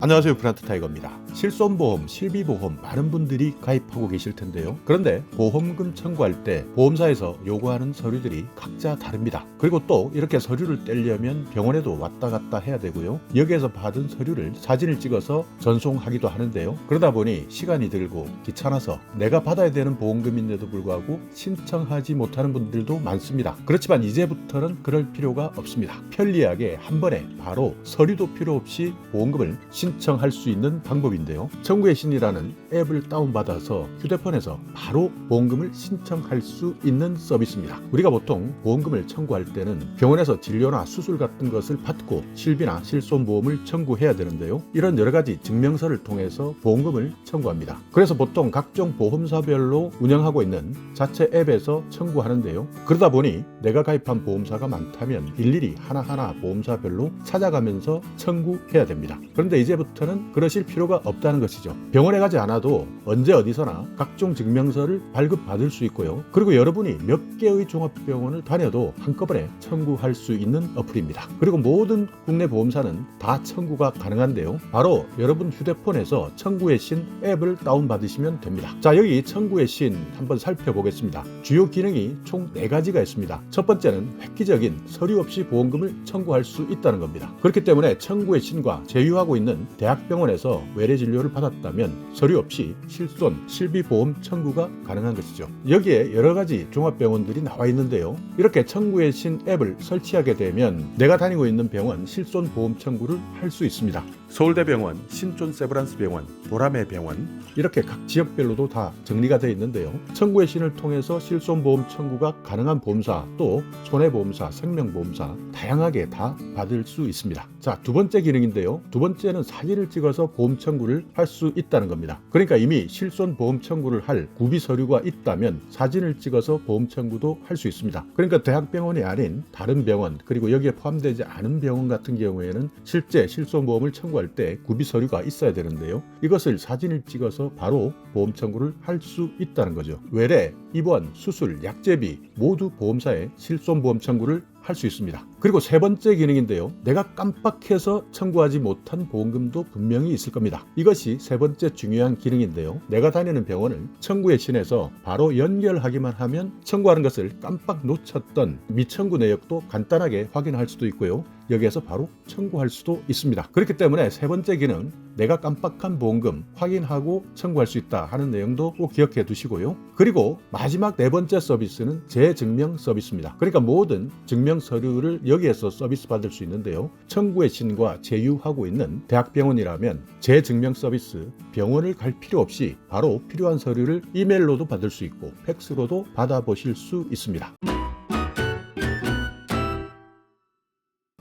안녕하세요, 브란트 타이거입니다. 실손보험, 실비보험 많은 분들이 가입하고 계실 텐데요. 그런데 보험금 청구할 때 보험사에서 요구하는 서류들이 각자 다릅니다. 그리고 또 이렇게 서류를 떼려면 병원에도 왔다 갔다 해야 되고요. 여기에서 받은 서류를 사진을 찍어서 전송하기도 하는데요. 그러다 보니 시간이 들고 귀찮아서 내가 받아야 되는 보험금인데도 불구하고 신청하지 못하는 분들도 많습니다. 그렇지만 이제부터는 그럴 필요가 없습니다. 편리하게 한 번에 바로 서류도 필요 없이 보험금을 신청할 수 있는 방법인데요. 청구의 신이라는 앱을 다운받아서 휴대폰에서 바로 보험금을 신청할 수 있는 서비스입니다. 우리가 보통 보험금을 청구할 때는 병원에서 진료나 수술 같은 것을 받고 실비나 실손보험을 청구해야 되는데요. 이런 여러 가지 증명서를 통해서 보험금을 청구합니다. 그래서 보통 각종 보험사별로 운영하고 있는 자체 앱에서 청구하는데요. 그러다 보니 내가 가입한 보험사가 많다면 일일이 하나하나 보험사별로 찾아가면서 청구해야 됩니다. 그런데 이제부터는 그러실 필요가 없다는 것이죠. 병원에 가지 않아도 언제 어디서나 각종 증명서를 발급받을 수 있고요. 그리고 여러분이 몇 개의 종합병원을 다녀도 한꺼번에 청구할 수 있는 어플입니다. 그리고 모든 국내 보험사는 다 청구가 가능한데요. 바로 여러분 휴대폰에서 청구의 신 앱을 다운받으시면 됩니다. 자, 여기 청구의 신 한번 살펴보겠습니다. 주요 기능이 총 4가지가 있습니다. 첫 번째는 획기적인 서류 없이 보험금을 청구할 수 있다는 겁니다. 그렇기 때문에 청구의 신과 제휴하고 있는 대학병원에서 외래 진료를 받았다면 서류 없이 실손, 실비보험 청구가 가능한 것이죠. 여기에 여러 가지 종합병원들이 나와 있는데요. 이렇게 청구의 신 앱을 설치하게 되면 내가 다니고 있는 병원 실손보험 청구를 할 수 있습니다. 서울대병원, 신촌세브란스병원, 보라매병원 이렇게 각 지역별로도 다 정리가 되어 있는데요. 청구의 신을 통해서 실손보험 청구가 가능한 보험사, 또 손해보험사, 생명보험사 다양하게 다 받을 수 있습니다. 자, 두 번째 기능인데요. 두 번째는 사진을 찍어서 보험 청구를 할 수 있다는 겁니다. 그러니까 이미 실손보험 청구를 할 구비 서류가 있다면 사진을 찍어서 보험 청구도 할 수 있습니다. 그러니까 대학병원이 아닌 다른 병원, 그리고 여기에 포함되지 않은 병원 같은 경우에는 실제 실손보험을 청구할 때 구비 서류가 있어야 되는데요. 이것을 사진을 찍어서 바로 보험 청구를 할 수 있다는 거죠. 외래, 입원, 수술, 약제비 모두 보험사에 실손보험 청구를 할 수 있습니다. 그리고 세 번째 기능인데요. 내가 깜빡해서 청구하지 못한 보험금도 분명히 있을 겁니다. 이것이 세 번째 중요한 기능인데요. 내가 다니는 병원을 청구의 신에서 바로 연결하기만 하면 청구하는 것을 깜빡 놓쳤던 미청구 내역도 간단하게 확인할 수도 있고요. 여기에서 바로 청구할 수도 있습니다. 그렇기 때문에 세 번째 기능, 내가 깜빡한 보험금 확인하고 청구할 수 있다 하는 내용도 꼭 기억해 두시고요. 그리고 마지막 네 번째 서비스는 재증명 서비스입니다. 그러니까 모든 증명 서류를 여기에서 서비스 받을 수 있는데요. 청구의 신과 제휴하고 있는 대학병원이라면 재증명 서비스, 병원을 갈 필요 없이 바로 필요한 서류를 이메일로도 받을 수 있고 팩스로도 받아보실 수 있습니다.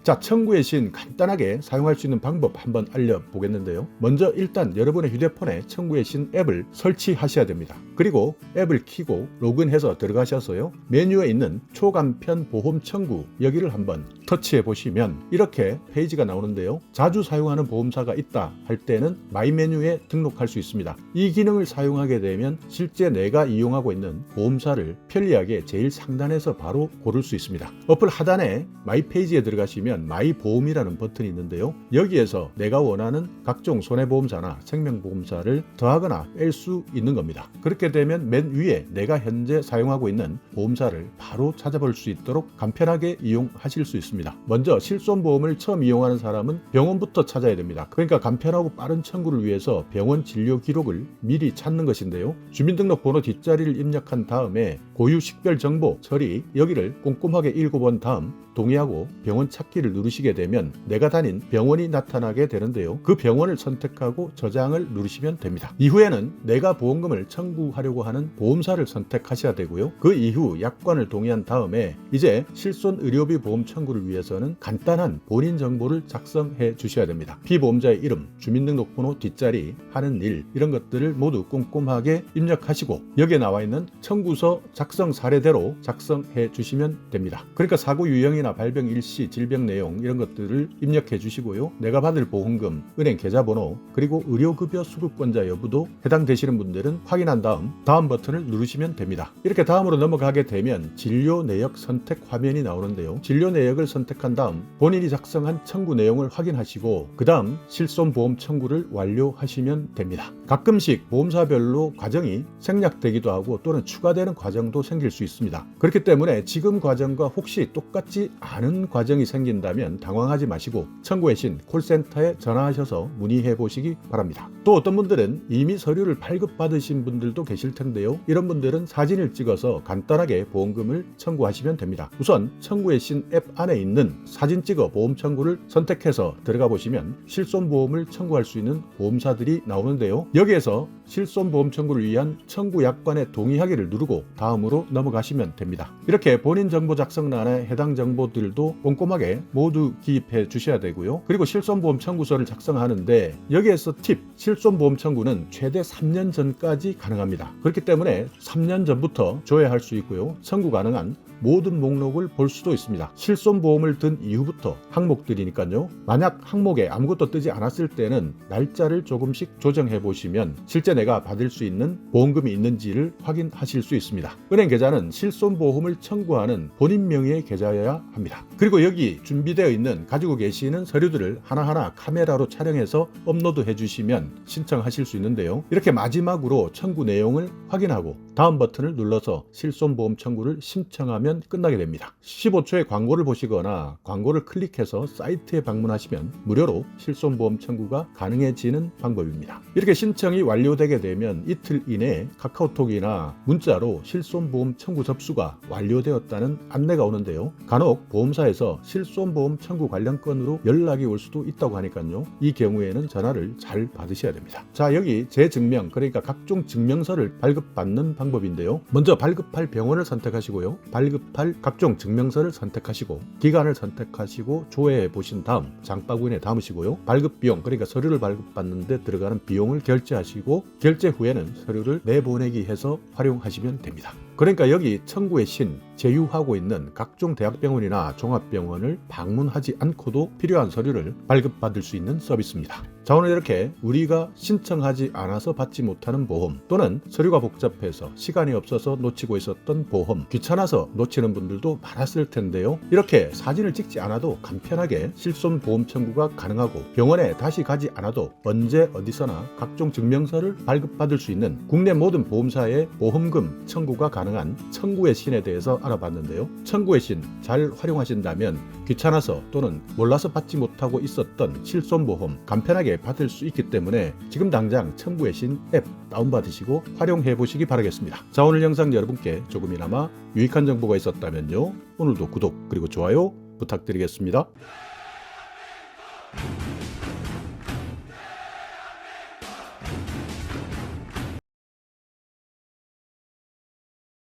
자, 청구의 신 간단하게 사용할 수 있는 방법 한번 알려보겠는데요. 먼저 일단 여러분의 휴대폰에 청구의 신 앱을 설치하셔야 됩니다. 그리고 앱을 켜고 로그인해서 들어가셔서요. 메뉴에 있는 초간편 보험 청구 여기를 한번 터치해 보시면 이렇게 페이지가 나오는데요. 자주 사용하는 보험사가 있다 할 때는 마이 메뉴에 등록할 수 있습니다. 이 기능을 사용하게 되면 실제 내가 이용하고 있는 보험사를 편리하게 제일 상단에서 바로 고를 수 있습니다. 어플 하단에 마이 페이지에 들어가시면 마이 보험이라는 버튼이 있는데요. 여기에서 내가 원하는 각종 손해보험사나 생명보험사를 더하거나 뺄 수 있는 겁니다. 그렇게 되면 맨 위에 내가 현재 사용하고 있는 보험사를 바로 찾아볼 수 있도록 간편하게 이용하실 수 있습니다. 먼저 실손보험을 처음 이용하는 사람은 병원부터 찾아야 됩니다. 그러니까 간편하고 빠른 청구를 위해서 병원 진료 기록을 미리 찾는 것인데요. 주민등록번호 뒷자리를 입력한 다음에 고유 식별 정보 처리 여기를 꼼꼼하게 읽어본 다음 동의하고 병원 찾기를 누르시게 되면 내가 다닌 병원이 나타나게 되는데요. 그 병원을 선택하고 저장을 누르시면 됩니다. 이후에는 내가 보험금을 청구하려고 하는 보험사를 선택하셔야 되고요. 그 이후 약관을 동의한 다음에 이제 실손 의료비 보험 청구를 위해서는 간단한 본인 정보를 작성해 주셔야 됩니다. 피보험자의 이름, 주민등록번호 뒷자리, 하는 일 이런 것들을 모두 꼼꼼하게 입력하시고 여기에 나와 있는 청구서 작성 사례대로 작성해 주시면 됩니다. 그러니까 사고 유형이나 발병 일시, 질병 내용 이런 것들을 입력해 주시고요. 내가 받을 보험금, 은행 계좌번호, 그리고 의료급여 수급권자 여부도 해당되시는 분들은 확인한 다음 버튼을 누르시면 됩니다. 이렇게 다음으로 넘어가게 되면 진료 내역 선택 화면이 나오는데요. 진료 내역을 선택한 다음 본인이 작성한 청구 내용을 확인하시고 그 다음 실손보험 청구를 완료하시면 됩니다. 가끔씩 보험사별로 과정이 생략되기도 하고 또는 추가되는 과정도 생길 수 있습니다. 그렇기 때문에 지금 과정과 혹시 똑같지 않은 과정이 생긴다면 당황하지 마시고 청구해신 콜센터에 전화하셔서 문의해 보시기 바랍니다. 또 어떤 분들은 이미 서류를 발급받으신 분들도 계실 텐데요. 이런 분들은 사진을 찍어서 간단하게 보험금을 청구하시면 됩니다. 우선 청구해신 앱 안에 있는 사진 찍어 보험 청구를 선택해서 들어가 보시면 실손보험을 청구할 수 있는 보험사들이 나오는데요. 여기에서 실손보험 청구를 위한 청구 약관에 동의하기를 누르고 다음으로 넘어가시면 됩니다. 이렇게 본인 정보 작성란에 해당 정보들도 꼼꼼하게 모두 기입해 주셔야 되고요. 그리고 실손보험 청구서를 작성하는데 여기에서 팁, 실손보험 청구는 최대 3년 전까지 가능합니다. 그렇기 때문에 3년 전부터 조회할 수 있고요. 청구 가능한 모든 목록을 볼 수도 있습니다. 실손보험을 든 이후부터 항목들이니까요. 만약 항목에 아무것도 뜨지 않았을 때는 날짜를 조금씩 조정해 보시면 실제 내가 받을 수 있는 보험금이 있는지를 확인하실 수 있습니다. 은행 계좌는 실손보험을 청구하는 본인 명의의 계좌여야 합니다. 그리고 여기 준비되어 있는 가지고 계시는 서류들을 하나하나 카메라로 촬영해서 업로드해 주시면 신청하실 수 있는데요. 이렇게 마지막으로 청구 내용을 확인하고 다음 버튼을 눌러서 실손보험 청구를 신청하면 끝나게 됩니다. 15초의 광고를 보시거나 광고를 클릭해서 사이트에 방문하시면 무료로 실손보험 청구가 가능해지는 방법입니다. 이렇게 신청이 완료되게 되면 이틀 이내에 카카오톡이나 문자로 실손보험 청구 접수가 완료되었다는 안내가 오는데요. 간혹 보험사에서 실손보험 청구 관련 건으로 연락이 올 수도 있다고 하니까요. 이 경우에는 전화를 잘 받으셔야 됩니다. 자, 여기 재증명, 그러니까 각종 증명서를 발급받는 방법인데요. 먼저 발급할 병원을 선택하시고요. 발급할 각종 증명서를 선택하시고 기간을 선택하시고 조회해 보신 다음 장바구니에 담으시고요. 발급 비용, 그러니까 서류를 발급받는데 들어가는 비용을 결제하시고 결제 후에는 서류를 내보내기 해서 활용하시면 됩니다. 그러니까 여기 청구의 신, 제휴하고 있는 각종 대학병원이나 종합병원을 방문하지 않고도 필요한 서류를 발급받을 수 있는 서비스입니다. 자, 오늘 이렇게 우리가 신청하지 않아서 받지 못하는 보험 또는 서류가 복잡해서 시간이 없어서 놓치고 있었던 보험, 귀찮아서 놓치는 분들도 많았을 텐데요. 이렇게 사진을 찍지 않아도 간편하게 실손보험 청구가 가능하고 병원에 다시 가지 않아도 언제 어디서나 각종 증명서를 발급받을 수 있는 국내 모든 보험사의 보험금 청구가 가능한 청구의 신에 대해서 알아봤는데요. 청구의 신 잘 활용하신다면 귀찮아서 또는 몰라서 받지 못하고 있었던 실손보험 간편하게 받을 수 있기 때문에 지금 당장 청구의 신 앱 다운받으시고 활용해 보시기 바라겠습니다. 자, 오늘 영상 여러분께 조금이나마 유익한 정보가 있었다면요. 오늘도 구독 그리고 좋아요 부탁드리겠습니다.